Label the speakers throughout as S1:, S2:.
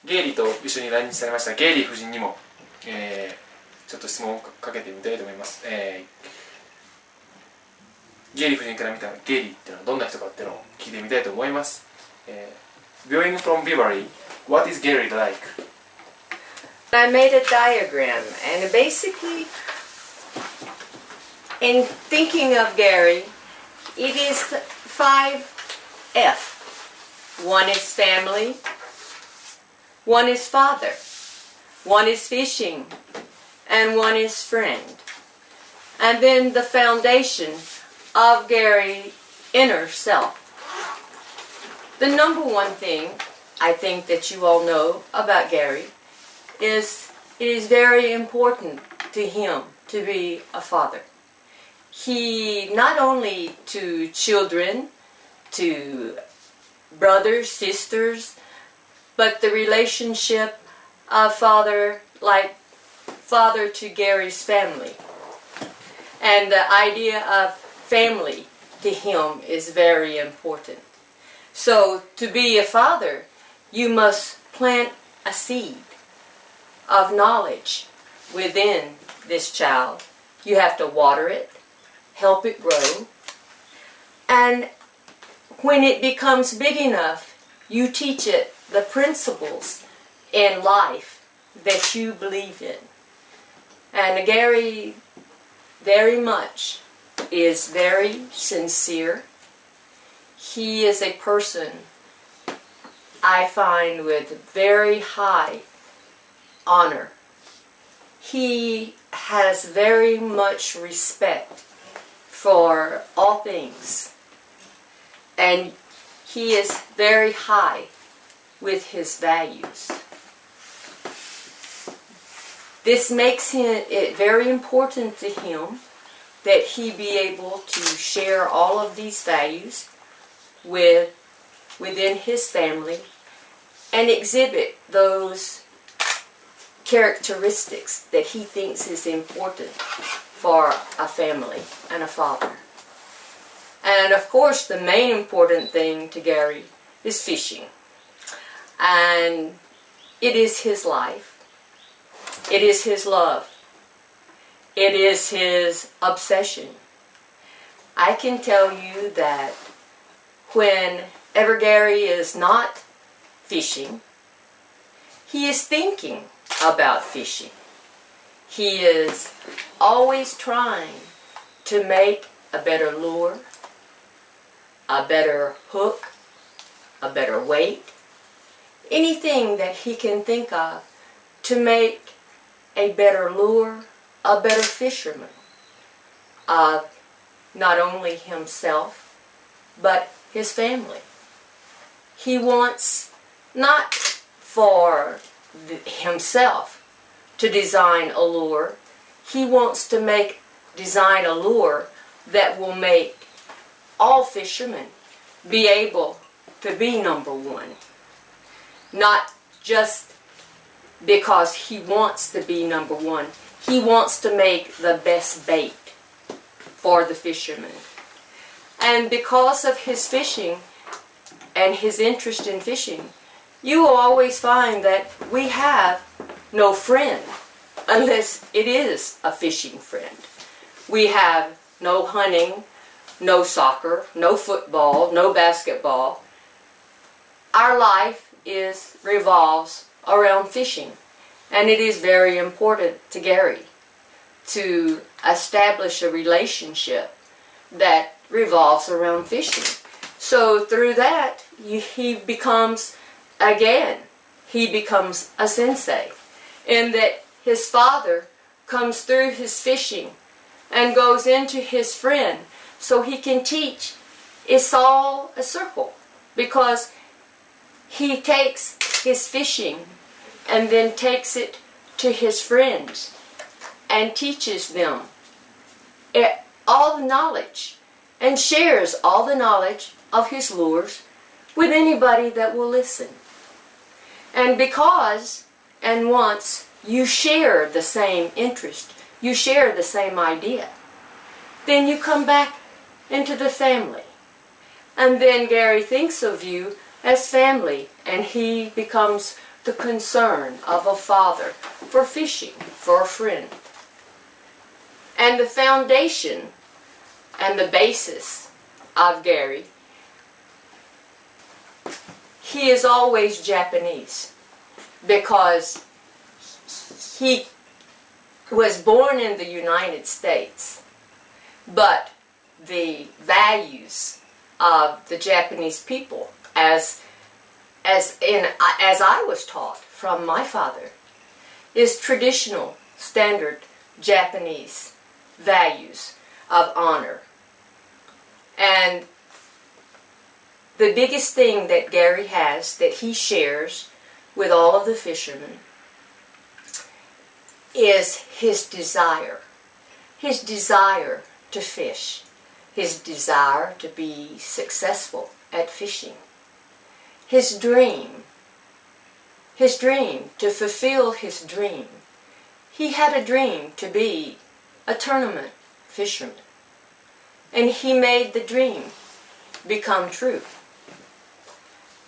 S1: ゲイリーと一緒に来日されましたゲイリー夫人にも、ちょっと質問をかけてみたいと思います。ゲイリー夫人から見たゲイリーっていうのはどんな人かっていうのを聞いてみたいと思います。Viewing from Beverly, what is Gary like?
S2: I made a diagram, and basically, in thinking of Gary, it is 5F. One is family, one is father, one is fishing, and one is friend. And then the foundation of Gary's inner self. The number one thing I think that you all know about Gary is it is very important to him to be a father. He not only to children, to brothers, sisters, but the relationship of father to Gary's family. And the idea of family to him is very important. So to be a father, you must plant a seed of knowledge within this child. You have to water it, help it grow, and when it becomes big enough, you teach it the principles in life that you believe in. And Gary very much is very sincere. He is a person I find with very high honor. He has very much respect for all things. And he is very high with his values. This makes it very important to him that he be able to share all of these values within his family and exhibit those characteristics that he thinks is important for a family and a father. And of course the main important thing to Gary is fishing. And it is his life. It is his love. It is his obsession. I can tell you that whenever Gary is not fishing, he is thinking about fishing. He is always trying to make a better lure, a better hook, a better weight, anything that he can think of to make a better lure, a better fisherman of not only himself, but his family. He wants not for himself to design a lure. He wants to design a lure that will make all fishermen be able to be number one. Not just because he wants to be number one. He wants to make the best bait for the fishermen. And because of his fishing and his interest in fishing, you will always find that we have no friend unless it is a fishing friend. We have no hunting, no soccer, no football, no basketball. Our life revolves around fishing, and it is very important to Gary to establish a relationship that revolves around fishing. So through that, he becomes a sensei, in that his father comes through his fishing and goes into his friend so he can teach. It's all a circle, because he takes his fishing and then takes it to his friends and teaches them all the knowledge and shares all the knowledge of his lures with anybody that will listen. And because and once you share the same interest, you share the same idea, then you come back into the family. And then Gary thinks of you as family, and he becomes the concern of a father for fishing for a friend. And the foundation and the basis of Gary, he is always Japanese because he was born in the United States, but the values of the Japanese people, as I was taught from my father, is traditional, standard Japanese values of honor. And the biggest thing that Gary has that he shares with all of the fishermen is his desire to fish, his desire to be successful at fishing, his dream to fulfill his dream. He had a dream to be a tournament fisherman, and he made the dream become true.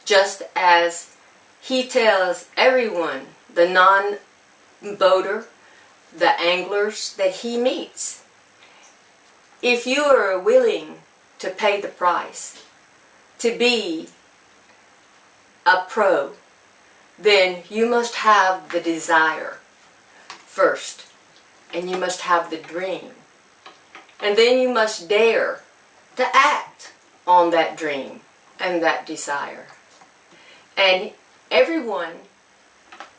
S2: Just as he tells everyone, the non-boater, the anglers that he meets, if you are willing to pay the price to be a pro, then you must have the desire first, and you must have the dream, and then you must dare to act on that dream and that desire. And everyone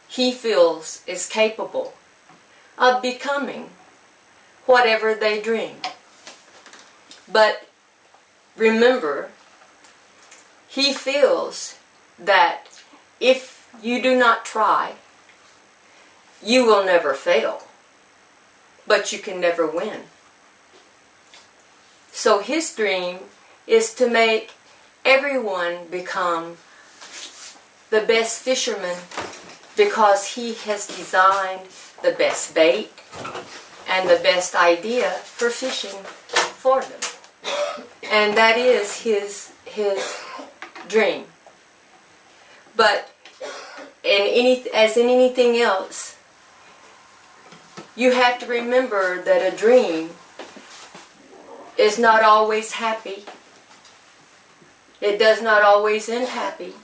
S2: he feels is capable of becoming whatever they dream. But remember, he feels that if you do not try, you will never fail, but you can never win. So his dream is to make everyone become the best fisherman because he has designed the best bait and the best idea for fishing for them. And that is his dream. But as in anything else, you have to remember that a dream is not always happy. It does not always end happy.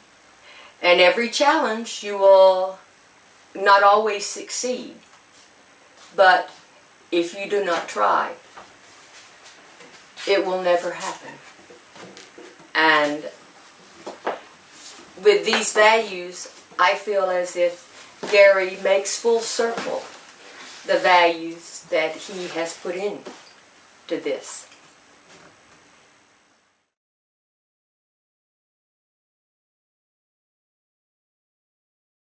S2: And every challenge you will not always succeed. But if you do not try, it will never happen. And with these values, I feel as if Gary makes full circle the values that he has put into this.